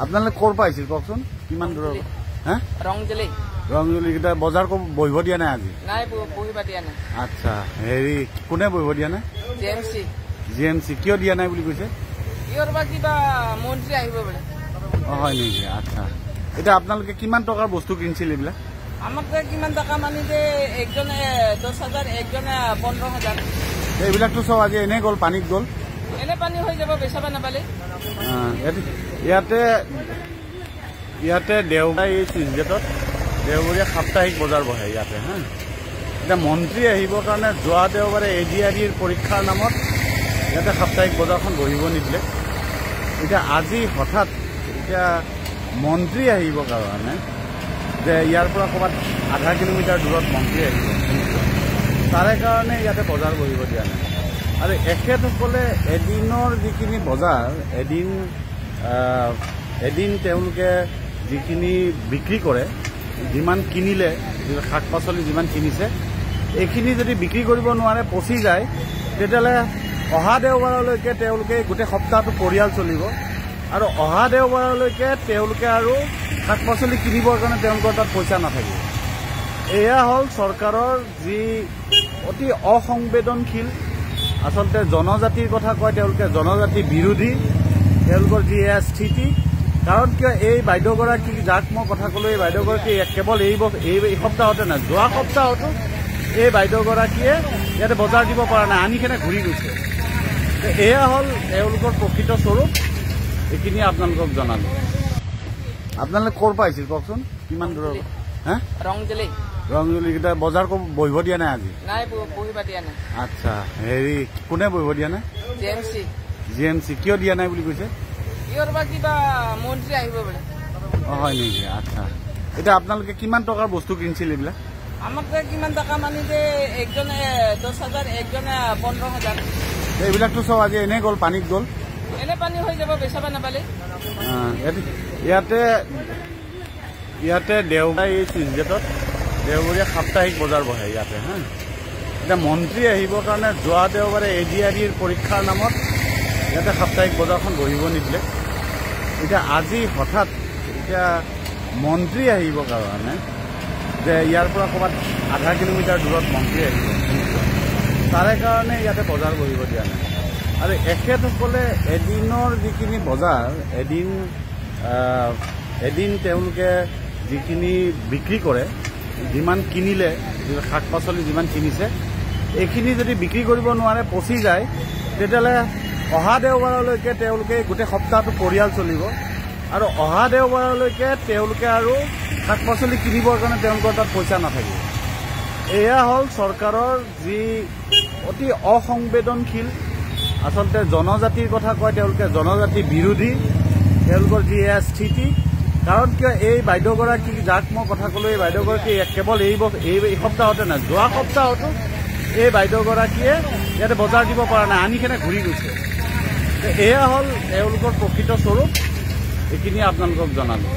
আপোনালোকে ক'ৰ পৰা আহিছিল কওকচোন কিমান দূৰৰ হা ৰংজলি ৰংজলিকেইটা বজাৰ বহিব দিয়া নাই আজি নাই বহিব দিয়া নাই আচ্ছা হেৰি কোনে বহিব দিয়া নাই জিএমচি কিয় দিয়া নাই বুলি কৈছে কিয়ৰ বা কিবা মন্ত্ৰী আহিব বোলে হয় নেকি আচ্ছা এতিয়া আপোনালোকে কিমান টকাৰ বস্তু কিনিছিল এইবিলাক আমাক কিমান টকা মানি যে একজনে 10,000 একজনে 15,000 এইবিলাকতো চব আজি এনেই গ'ল পানীত গ'ল এনে পানী হৈ যাব বেচাব নাপালে ইয়াতে দেওবাৰ এই চুইচগেটত দেওবৰীয়া সাপ্তাহিক বজাৰ বহে ইয়াতে হা এতিয়া মন্ত্ৰী আহিবৰ কাৰণে যোৱা দেওবাৰে এডিআৰইৰ পৰীক্ষাৰ নামত ইয়াতে সাপ্তাহিক বজাৰখন বহিব নিদিলে এতিয়া আজি হঠাৎ এতিয়া মন্ত্ৰী আহিবৰ কাৰণে যে ইয়াৰ পৰা ক'ৰবাত আধা কিলোমিটাৰ দূৰত মন্ত্ৰী আহিব তাৰে কাৰণে ইয়াতে বজাৰ বহিব দিয়া নাই আৰু এখেতসকলে এদিনৰ যিখিনি বজাৰ এদিন তেওঁলোকে যিখিনি বিক্ৰী কৰে যিমান কিনিলে শাক পাচলি যিমান কিনিছে এইখিনি যদি বিক্ৰী কৰিব নোৱাৰে পচি যায় তেতিয়াহ'লে অহা দেওবাৰলৈকে তেওঁলোকে গোটেই সপ্তাহটো পৰিয়াল চলিব আৰু অহা দেওবাৰলৈকে তেওঁলোকে আৰু শাক পাচলি কিনিবৰ কাৰণে তেওঁলোকৰ তাত পইচা নাথাকিব এয়া হ'ল চৰকাৰৰ যি অতি অসংবেদনশীল আচলতে জনজাতিৰ কথা কয় তেওঁলোকে জনজাতি বিৰোধী তেওঁলোকৰ যি এয়া স্থিতি কাৰণ কিয় এই বাইদেউগৰাকী যাক মই কথা ক'লো এই বাইদেউগৰাকী কেৱল এই সপ্তাহতে নাই যোৱা সপ্তাহতো এই বাইদেউগৰাকীয়ে ইয়াতে বজাৰ দিব পৰা নাই আনিকেনে ঘূৰি গৈছে এয়া হ'ল তেওঁলোকৰ প্ৰকৃত স্বৰূপ এইখিনি আপোনালোকক জনালো আপোনালোকে ক'ৰ পৰা আহিছিল কওকচোন কিমান দূৰৰ হা ৰংজলিকেইটা বজাৰ বহিব দিয়া নাই আজি নাই বহিব দিয়া নাই আচ্ছা হেৰি কোনে বহিব দিয়া নাই জিএমচি কিয় দিয়া নাই বুলি কৈছে কিয়ৰ বা কিবা মন্ত্ৰী আহিব বোলে হয় নেকি আচ্ছা এতিয়া আপোনালোকে কিমান টকাৰ বস্তু কিনিছিল এইবিলাক আমাক কিমান টকা মানি যে একজনে 10,000 একজনে 15,000 এইবিলাকতো চব আজি এনেই গ'ল পানীত গ'ল এনে পানী হৈ যাব বেচাব নাপালে ইয়াতে দেওবাৰ এই চুইচগেটত দেওবৰীয়া সাপ্তাহিক বজাৰ বহে ইয়াতে হা এতিয়া মন্ত্ৰী আহিবৰ কাৰণে যোৱা দেওবাৰে এডিআৰইৰ পৰীক্ষাৰ নামত ইয়াতে সাপ্তাহিক বজাৰখন বহিব নিদিলে এতিয়া আজি হঠাৎ এতিয়া মন্ত্ৰী আহিবৰ কাৰণে যে ইয়াৰ পৰা ক'ৰবাত আধা কিলোমিটাৰ দূৰত মন্ত্ৰী আহিব তাৰে কাৰণে ইয়াতে বজাৰ বহিব দিয়া নাই আৰু এখেতসকলে এদিনৰ যিখিনি বজাৰ এদিন তেওঁলোকে যিখিনি বিক্ৰী কৰে যিমান কিনিলে শাক পাচলি যিমান কিনিছে এইখিনি যদি বিক্ৰী কৰিব নোৱাৰে পচি যায় তেতিয়াহ'লে অহা দেওবাৰলৈকে তেওঁলোকে গোটেই সপ্তাহটো পৰিয়াল চলিব আৰু অহা দেওবাৰলৈকে তেওঁলোকে আৰু শাক পাচলি কিনিবৰ কাৰণে তেওঁলোকৰ তাত পইচা নাথাকিব এয়া হ'ল চৰকাৰৰ যি অতি অসংবেদনশীল আচলতে জনজাতিৰ কথা কয় তেওঁলোকে জনজাতি বিৰোধী তেওঁলোকৰ যি এয়া স্থিতি কাৰণ কিয় এই বাইদেউগৰাকী যাক মই কথা ক'লো এই বাইদেউগৰাকী কেৱল এই সপ্তাহতে নাই যোৱা সপ্তাহতো এই বাইদেউগৰাকীয়ে ইয়াতে বজাৰ দিব পৰা নাই আনিকেনে ঘূৰি গৈছে এয়া হ'ল তেওঁলোকৰ প্ৰকৃত স্বৰূপ এইখিনি আপোনালোকক জনালো